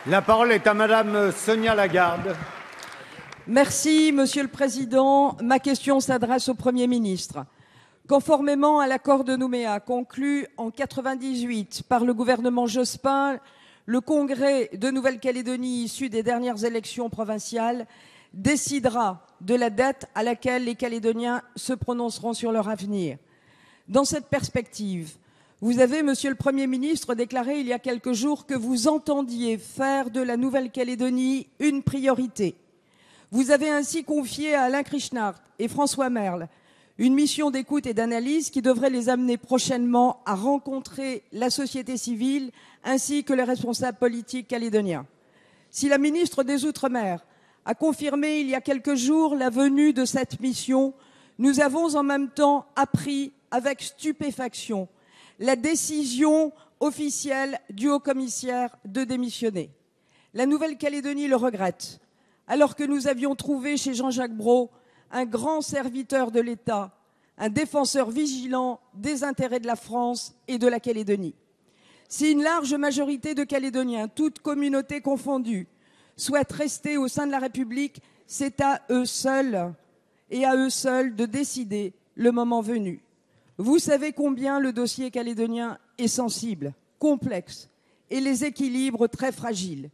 La parole est à Madame Sonia Lagarde. Merci, Monsieur le Président. Ma question s'adresse au Premier ministre. Conformément à l'accord de Nouméa, conclu en 1998 par le gouvernement Jospin, le Congrès de Nouvelle-Calédonie, issu des dernières élections provinciales, décidera de la date à laquelle les Calédoniens se prononceront sur leur avenir. Dans cette perspective, vous avez, Monsieur le Premier ministre, déclaré il y a quelques jours que vous entendiez faire de la Nouvelle-Calédonie une priorité. Vous avez ainsi confié à Alain Krichnart et François Merle une mission d'écoute et d'analyse qui devrait les amener prochainement à rencontrer la société civile ainsi que les responsables politiques calédoniens. Si la ministre des Outre-mer a confirmé il y a quelques jours la venue de cette mission, nous avons en même temps appris avec stupéfaction la décision officielle du haut-commissaire de démissionner. La Nouvelle-Calédonie le regrette, alors que nous avions trouvé chez Jean-Jacques Brault un grand serviteur de l'État, un défenseur vigilant des intérêts de la France et de la Calédonie. Si une large majorité de Calédoniens, toutes communautés confondues, souhaitent rester au sein de la République, c'est à eux seuls et à eux seuls de décider le moment venu. Vous savez combien le dossier calédonien est sensible, complexe et les équilibres très fragiles.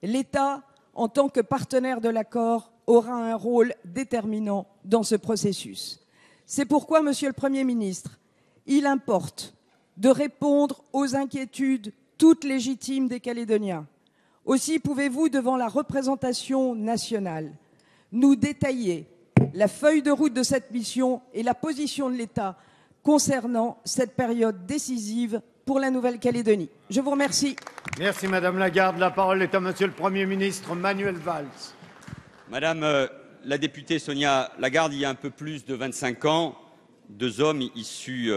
L'État, en tant que partenaire de l'accord, aura un rôle déterminant dans ce processus. C'est pourquoi, Monsieur le Premier ministre, il importe de répondre aux inquiétudes toutes légitimes des Calédoniens. Aussi, pouvez-vous, devant la représentation nationale, nous détailler la feuille de route de cette mission et la position de l'État concernant cette période décisive pour la Nouvelle-Calédonie? Je vous remercie. Merci Madame Lagarde. La parole est à Monsieur le Premier ministre Manuel Valls. Madame la députée Sonia Lagarde, il y a un peu plus de 25 ans, deux hommes issus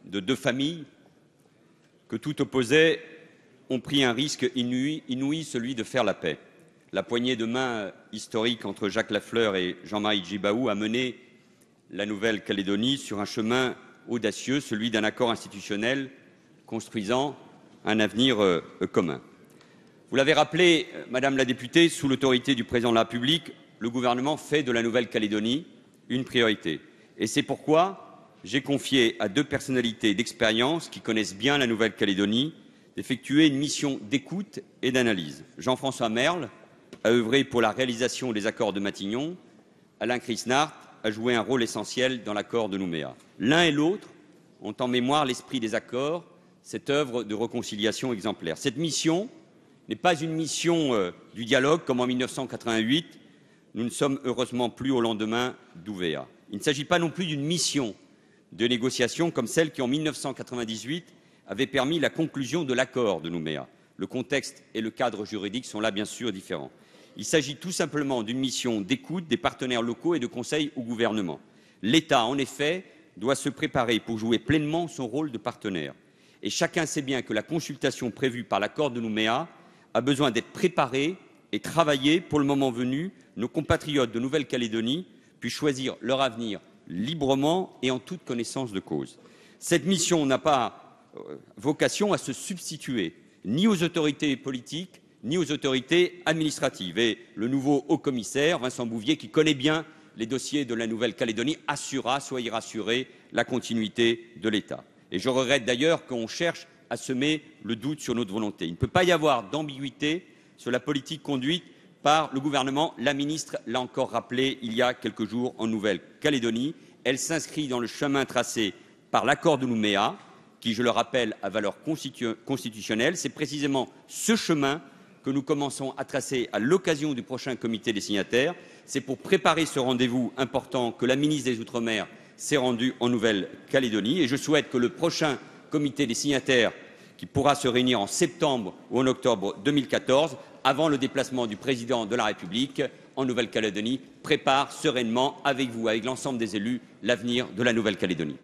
de deux familles que tout opposait ont pris un risque inouï, celui de faire la paix. La poignée de main historique entre Jacques Lafleur et Jean-Marie Djibaou a mené la Nouvelle-Calédonie sur un chemin audacieux, celui d'un accord institutionnel construisant un avenir commun. Vous l'avez rappelé, Madame la députée, sous l'autorité du Président de la République, le gouvernement fait de la Nouvelle-Calédonie une priorité. Et c'est pourquoi j'ai confié à deux personnalités d'expérience qui connaissent bien la Nouvelle-Calédonie d'effectuer une mission d'écoute et d'analyse. Jean-François Merle a œuvré pour la réalisation des accords de Matignon. Alain Krichnart a joué un rôle essentiel dans l'accord de Nouméa. L'un et l'autre ont en mémoire l'esprit des accords, cette œuvre de réconciliation exemplaire. Cette mission n'est pas une mission du dialogue comme en 1988. Nous ne sommes heureusement plus au lendemain d'Ouvéa. Il ne s'agit pas non plus d'une mission de négociation comme celle qui, en 1998, avait permis la conclusion de l'accord de Nouméa. Le contexte et le cadre juridique sont là, bien sûr, différents. Il s'agit tout simplement d'une mission d'écoute des partenaires locaux et de conseil au gouvernement. L'État, en effet, doit se préparer pour jouer pleinement son rôle de partenaire. Et chacun sait bien que la consultation prévue par l'accord de Nouméa a besoin d'être préparée et travaillée pour le moment venu. Nos compatriotes de Nouvelle-Calédonie puissent choisir leur avenir librement et en toute connaissance de cause. Cette mission n'a pas vocation à se substituer ni aux autorités politiques ni aux autorités administratives. Et le nouveau haut-commissaire, Vincent Bouvier, qui connaît bien les dossiers de la Nouvelle-Calédonie, assurera, soyez rassurés, la continuité de l'État. Et je regrette d'ailleurs qu'on cherche à semer le doute sur notre volonté. Il ne peut pas y avoir d'ambiguïté sur la politique conduite par le gouvernement. La ministre l'a encore rappelé il y a quelques jours en Nouvelle-Calédonie. Elle s'inscrit dans le chemin tracé par l'accord de Nouméa, qui, je le rappelle, a valeur constitutionnelle. C'est précisément ce chemin que nous commençons à tracer à l'occasion du prochain comité des signataires. C'est pour préparer ce rendez-vous important que la ministre des Outre-mer s'est rendue en Nouvelle-Calédonie. Et je souhaite que le prochain comité des signataires, qui pourra se réunir en septembre ou en octobre 2014, avant le déplacement du Président de la République en Nouvelle-Calédonie, prépare sereinement avec vous, avec l'ensemble des élus, l'avenir de la Nouvelle-Calédonie.